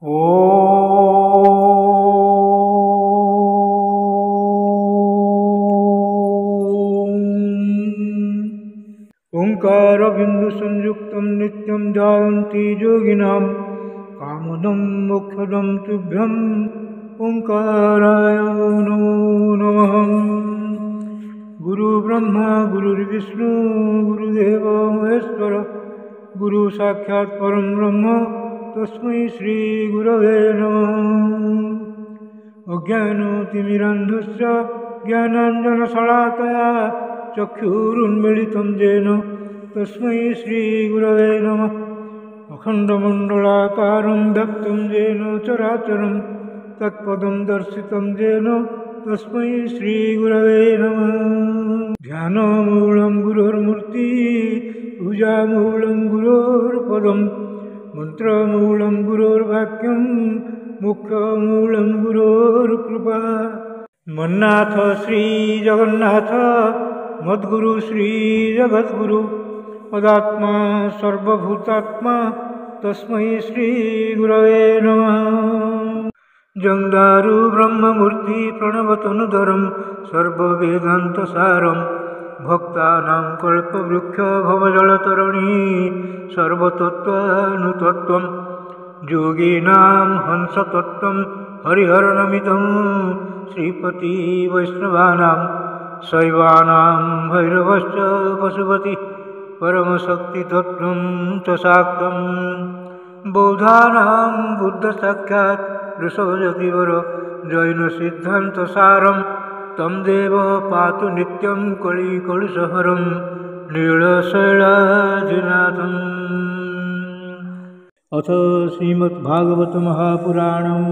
ओंकारबिंदुसंयुक्तं नित्यं ध्यायन्ति योगिनां कामदं मोक्षदं तुभ्यं ओंकाराय नमो नमः। गुरुब्रह्मा गुरुर्विष्णु गुरुदेवो महेश्वर गुरु साक्षात् परं ब्रह्म तस्मै श्री गुरवे नमः। अज्ञानतिमिरान्धस्य ज्ञानाञ्जनशलाकया चक्षुरुन्मीलितं येन तस्मै श्रीगुरवे नमः। अखण्डमण्डलाकारं व्याप्तं येन चराचरं तत्पदं दर्शितं येन तस्मै श्रीगुरवे नमः। ध्यानमूलं गुरोर्मूर्ति पूजामूलं गुरोर्पदं मन्त्रमूलं गुरोर्वाक्यं मोक्षमूलं गुरोर्कृपा। मन्नाथ श्री जगन्नाथ मद्गुरु श्री जगद्गुरु मदात्मा सर्वभूतात्मा तस्मै श्री गुरवे नमः। जंदारु ब्रह्ममूर्ति प्रणवतनुधरं सर्ववेदान्तसारं भक्तानां कल्पवृक्ष भवजलतरणी सर्वतत्त्वानुतत्त्वं योगिनां हंसतत्त्वं हरिहरनमितं श्रीपति वैष्णवानां शैवानां भैरवश्च पशुपति परमशक्तितत्त्वं च शाक्तं बौद्धानां बुद्धसाक्षात् ऋषभजतिवर जैनसिद्धान्तसारं तं देव पातु नित्यं कलिकलुषहरं नीलशैलाजिनाथम्। अथ श्रीमद्भागवत महापुराणं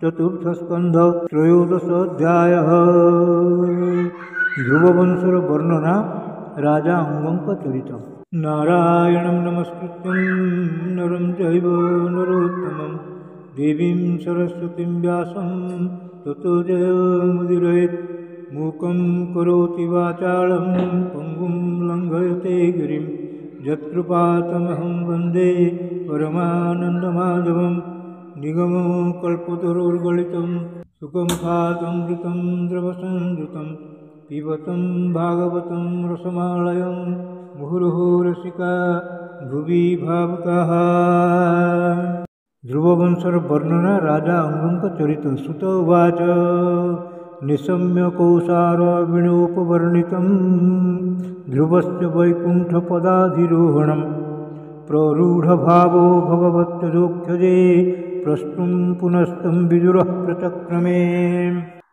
चतुर्थस्कन्ध त्रयोदशोऽध्यायः। ध्रुववंशर वर्णना राजा अंगंकचरितम्। नारायणं नमस्कृत्यं नरं चैव नरोत्तमं देवीं सरस्वतीं व्यासं ततो जयमुदीरयेत्। मूकं करोति वाचालं पङ्गुं लङ्घयते गिरिं यत्कृपातमहं वन्दे परमानन्दमाधवं। निगमो कल्पतरुर्गलितं सुखमुखादमृतं द्रवसंयुतं पिबतं भागवतं रसमालयं मुहुर्मुहुः रसिका भुवि भावुकाः। ध्रुववंशर वर्णना राजा अंगंकचरित। सुत उवाच निशम्य कौसारविणोपवर्णितं ध्रुवस्य वैकुण्ठपदाधिरोहणं प्ररूढभावो भगवत्तदोक्षजे प्रष्टुं पुनस्तं विदुरः प्रचक्रमे।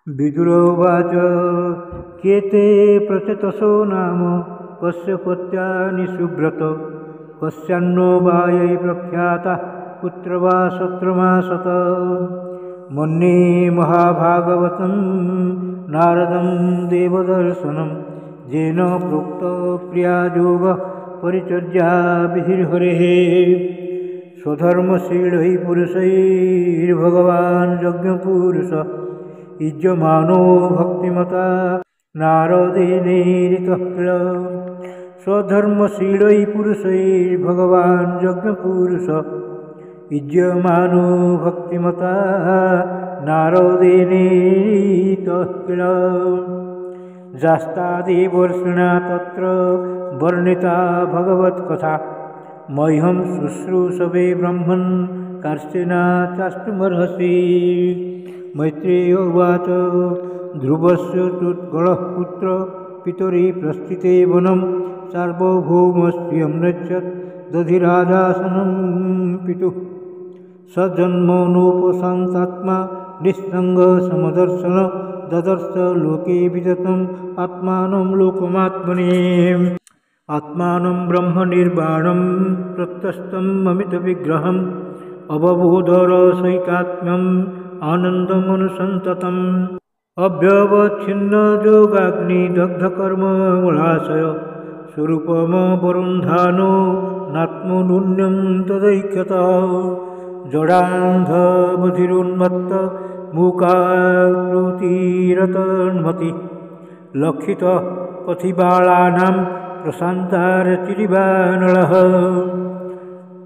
विदुर उवाच केते प्रचतसो नाम कस्य पत्यानि सुव्रत कस्यान्नो वायै प्रख्यातः कुत्र वा सत्रमासत। मन्ये महाभागवतं नारदं देवदर्शनं येन प्रोक्त क्रियायोग परिचर्या विधिर्हरेः। स्वधर्मशीलैः पुरुषैर्भगवान् यज्ञपुरुष युज्यमानो भक्तिमता नारदेनैरितः किल। स्वधर्मशीलैः पुरुषैर्भगवान् यज्ञपुरुष युज्यमानो भक्तिमता नारदेनैरितः किल। जास्तादिवर्षिणा तत्र वर्णिता भगवत्कथा मह्यं शुश्रूषवे ब्रह्मन् कार्ष्णेना चाष्टुमर्हसि। मैत्रेय उवाच ध्रुवस्य तुत्कलः पुत्र पितरि प्रस्थिते वनं सार्वभौमस्य म्रच्छत् दधिराजासनं पितुः। सजन्मनोपशान्तात्मा निस्सङ्गसमदर्शन ददर्श लोके विदतम् आत्मानं लोकमात्मने। आत्मानं ब्रह्मनिर्वाणं प्रत्यस्तं अमितविग्रहम् अवबोधरसैकात्म्यम् आनन्दमनुसन्ततम्। अव्यवच्छिन्नयोगाग्निदग्धकर्ममूलाशय स्वरूपमवरुन्धानो नात्मनून्यं तदैक्यतः। जडान्धबधिरोन्मत्त मूकाकृतिरतन्मति लक्षितः पथिबालानां प्रशान्तारचिरिवानलः।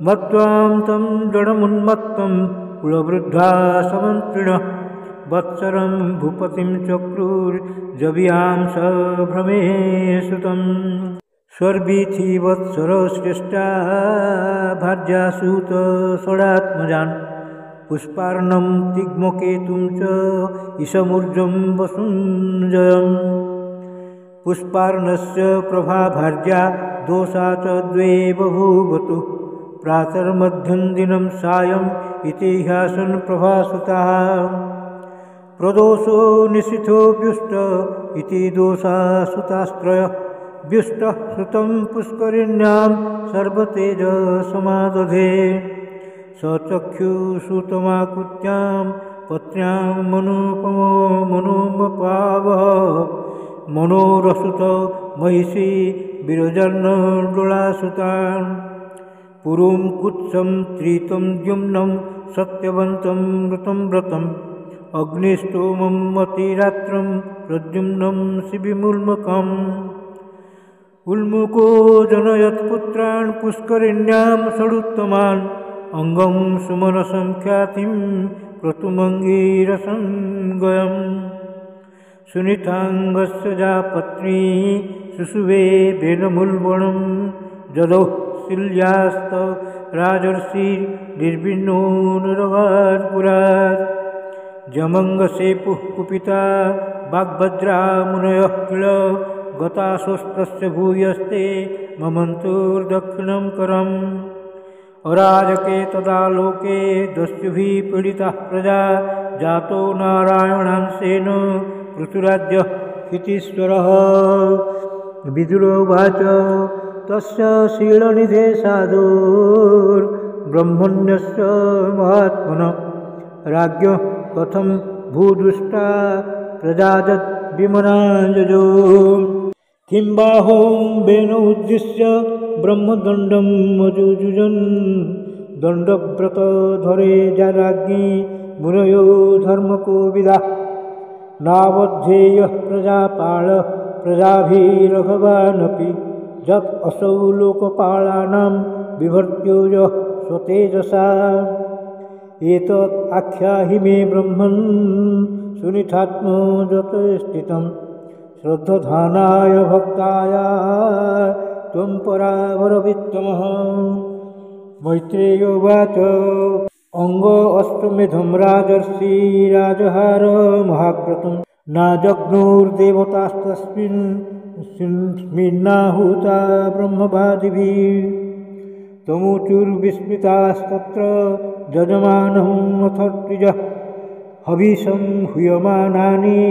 मत्वां तं जडमुन्मत्तं कुलवृद्धा समन्त्रिणः वत्सरं भूपतिं चक्रुर्जवियां स भ्रमे सुतम् स्वर्वीथि वत्सरश्रेष्ठा भार्यासूत षडात्मजान् पुष्पार्णं तिग्मकेतुं च ईशमूर्जं वसुञ्जयम् पुष्पार्णस्य प्रभा भार्या दोषा च द्वे बभूवतु प्रातर्मध्यं दिनं सायम् इति ह्यासन् प्रभासुताः प्रदोषो निशिथो व्युष्ट इति दोषा सुतास्त्रयः व्युष्टः सुतं पुष्करिण्यां सर्वतेजसमादधे स चक्षुसुतमाकुत्यां पत्न्यां मनुपमो मनोमपावः मनोरसुत महिषी विरजन्नडोलासुतान् पुरुं कुत्सं त्रितं द्युम्नं सत्यवन्तं मृतं व्रतम् अग्निस्तोमं अतिरात्रं प्रद्युम्नं शिबिमुल्मकम् उल्मुको जनयत्पुत्रान् पुष्करिण्यां षडुत्तमान् अङ्गं सुमनसंख्यातिं क्रतुमङ्गीरसं गयम् सुनिताङ्गस्य जापत्नी सुषुवे वेदमुल्बणं जदौ शिल्यास्त राजर्षिर्निर्विण्णो नरवात्पुरात् जमङ्गसेपुः कुपिता वाग्भद्रा मुनयः किल गतासोस्तस्य भूयस्ते ममन्तुर्दक्षिणं करम् अराजके तदा लोके दस्युभिः पीडिताः प्रजा जातो नारायणांशेन पृथुराज्यः क्षितीश्वरः विदुरोवाच तस्य शीलनिधे साधुर्ब्रह्मण्यस्य महात्मनः राज्ञः कथं भूदुष्टा प्रजाजद्विमनाञ्जजो किं बाहों वेनोद्दिश्य ब्रह्मदण्डम् अजुजुजन् दण्डव्रतधरे राज्ञी मुनयो धर्मकोविदः नावध्येयः प्रजापालः प्रजाभिरघवानपि यत् असौ लोकपालानां बिभर्त्यो यः स्वतेजसा एतत् आख्याहि मे ब्रह्मन् सुनितात्मजतस्थितं श्रद्धधानाय भक्ताय त्वं परावरवित्तमः मैत्रेयोवाच अंग अष्टमेधं राजर्षि राजहार महाक्रतुं नाजग्नुर्देवतास्तस्मिन् स्मिन्नाहुता ब्रह्मवादिभिः तमुचुर्विस्मितास्तत्र यजमानम् अथ द्विजः हविषं हूयमानानि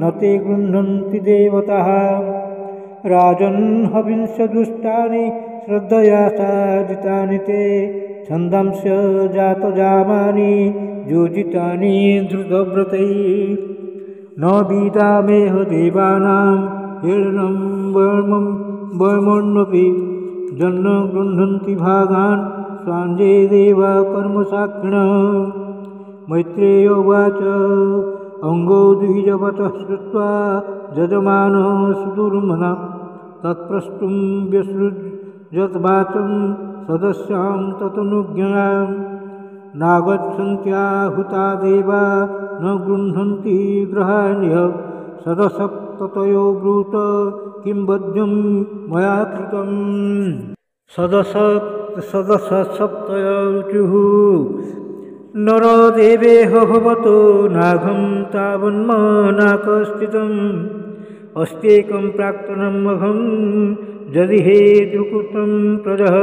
न ते गृह्णन्ति देवताः राजन् हविंशदुष्टानि श्रद्धया साधितानि ते छन्दांस्य जातजामानि योजितानि धृतव्रतैः न बीदामेह देवानां हेळनं वर्मन्नपि जन्न गृह्णन्ति भागान् स्वाञ्जे देवा कर्मसाक्षिणः मैत्रेयोवाच अंगो द्विजवतः श्रुत्वा यजमानः सुदुर्मनः तत्प्रष्टुं व्यसृजद्वाचं सदस्यां ततनुज्ञयां नागच्छन्त्याहुता देवा न गृह्णन्ति ग्रहाण्यः सदसप्ततयो ब्रूत किं वद्यं मया कृतम् सदसप्तयरुचुः नरदेवेह भवतो नाघं तावन्मनाकस्थितम् अस्त्येकं प्राक्तनम् अघं यदि हे द्रुकृतं प्रजः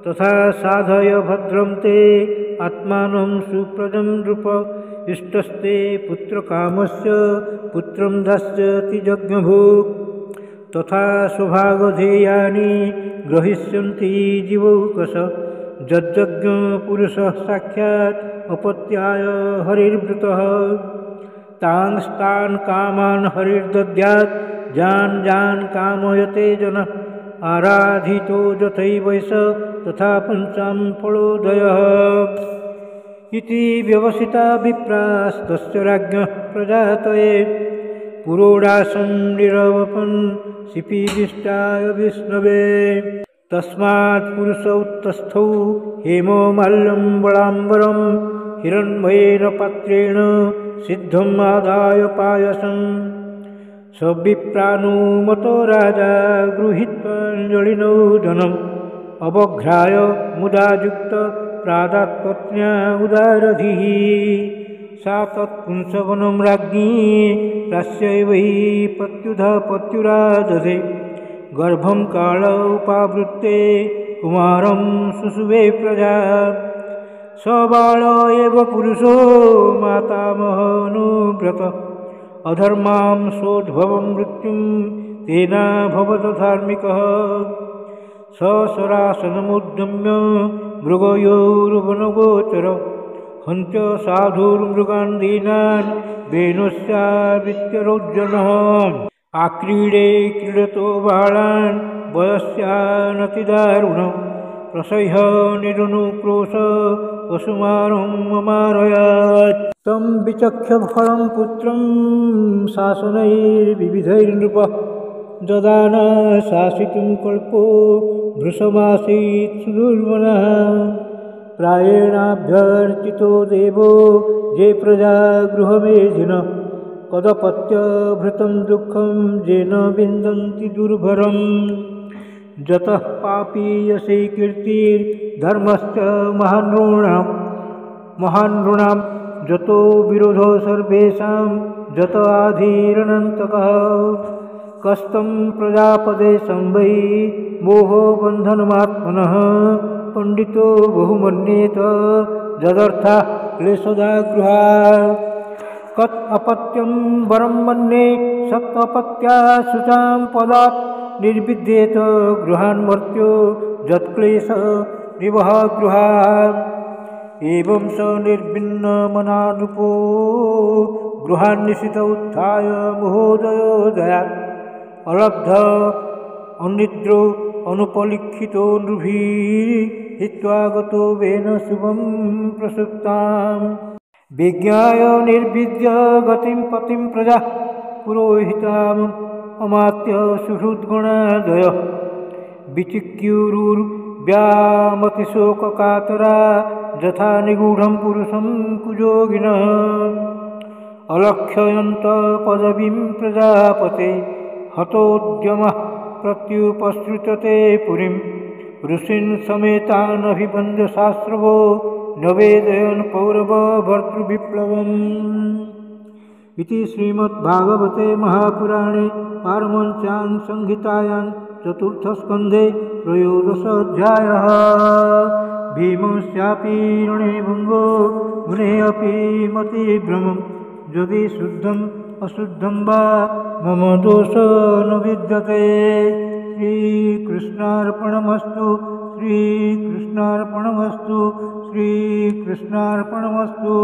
तथा साधय भद्रं ते आत्मानं सुप्रजं नृप इष्टस्ते पुत्रकामस्य पुत्रं दास्यति जज्ञभोक् तथा स्वभागधेयानि ग्रहीष्यन्ति जीवौकश जज्ञपुरुषः साक्षात् अपत्याय हरिर्वृतः तांस्तान् कामान् हरिर्दद्यात् जान् कामयते जनः आराधितो यथैवैष तथा पंचां फलोदयः इति व्यवसिता विप्रास्तस्य राज्ञः प्रजातये पुरोडासं निरवपन् शिपीदिष्टाय विष्णवे तस्मात् पुरुष उत्तस्थौ हेमो माल्यं बलाम्बरं हिरण्मयेन पात्रेण सिद्धम् आदाय पायसम् सविप्रानुमतो राजा गृहीत्वाञ्जलिनो धनम् अवघ्राय मुदा युक्त प्रादात्पत्न्या उदारधिः सा तत्पुंसवनं राज्ञी तस्यै वै पत्युरादधे गर्भं काल उपावृत्ते कुमारं सुषुवे प्रजा स बाल एव पुरुषो मातामहनुव्रत अधर्मां सोद्भवं मृत्युं तेनाभवत् धार्मिकः सशरासनमुद्यम्य मृगयोर्वनगोचर हन्त्य साधुर्मृगान् दीनान् वेणुस्यावित्यरोज्जनः आक्रीडे क्रीडतो बालान् वयस्यानतिदारुणं प्रसह्य निरुनुक्रोश पशुमारं ममारयत् तं विचक्ष्य फलं पुत्रं शासनैर्विविधैर्नृपः ददान शासितुं कल्पो भृशमासीत् सुदुर्मनः प्रायेणाभ्यर्चितो देवो जे प्रजा गृहमेधिन कदपत्यभृतं दुःखं येन विन्दन्ति दुर्भरम् जतः पापीयसे कीर्तिर्धर्मश्च महानॄणां जतो विरोधो सर्वेषां जत आधीरनन्तकः कस्तं प्रजापदे संवै मोहो बन्धनमात्मनः पंडितो बहुमन्येत जदर्थः क्लेशदागृहा कत् अपत्यं वरं मन्ये सत् अपत्या शुचां पदात् निर्विद्येत गृहान्मर्त्यो यत्क्लेश निवह गृहा एवं स निर्भिन्नमनानुपो गृहान्निशित उत्थाय महोदयोदयात् अलब्ध अनिद्रो अनुपलिखितो नृभिः हित्वा गतो वेन शुभं प्रसुप्ताम् विज्ञाय निर्विद्य गतिं पतिं प्रजा पुरोहिताम् अमात्य सुहृद्गणादय विचिक्युरुर्व्यामतिशोककातरा यथा निगूढं पुरुषं कुजोगिनः अलक्ष्ययन्त पदवीं प्रजापते हतोद्यमः प्रत्युपसृतते पुरीं ऋषीन् समेतान् अभिवन्द्य शास्त्रवो नवेदयन् पौरव भर्तृविप्लवम् इति श्रीमद्भागवते महापुराणे पारमहंस्यां संहितायां चतुर्थस्कन्धे त्रयोदशोऽध्यायः भीमस्यापि रणे भङ्गो गुणे अपि मतिभ्रमं यदि शुद्धम् अशुद्धं वा मम दोष न विद्यते। श्रीकृष्णार्पणमस्तु श्रीकृष्णार्पणमस्तु श्रीकृष्णार्पणमस्तु।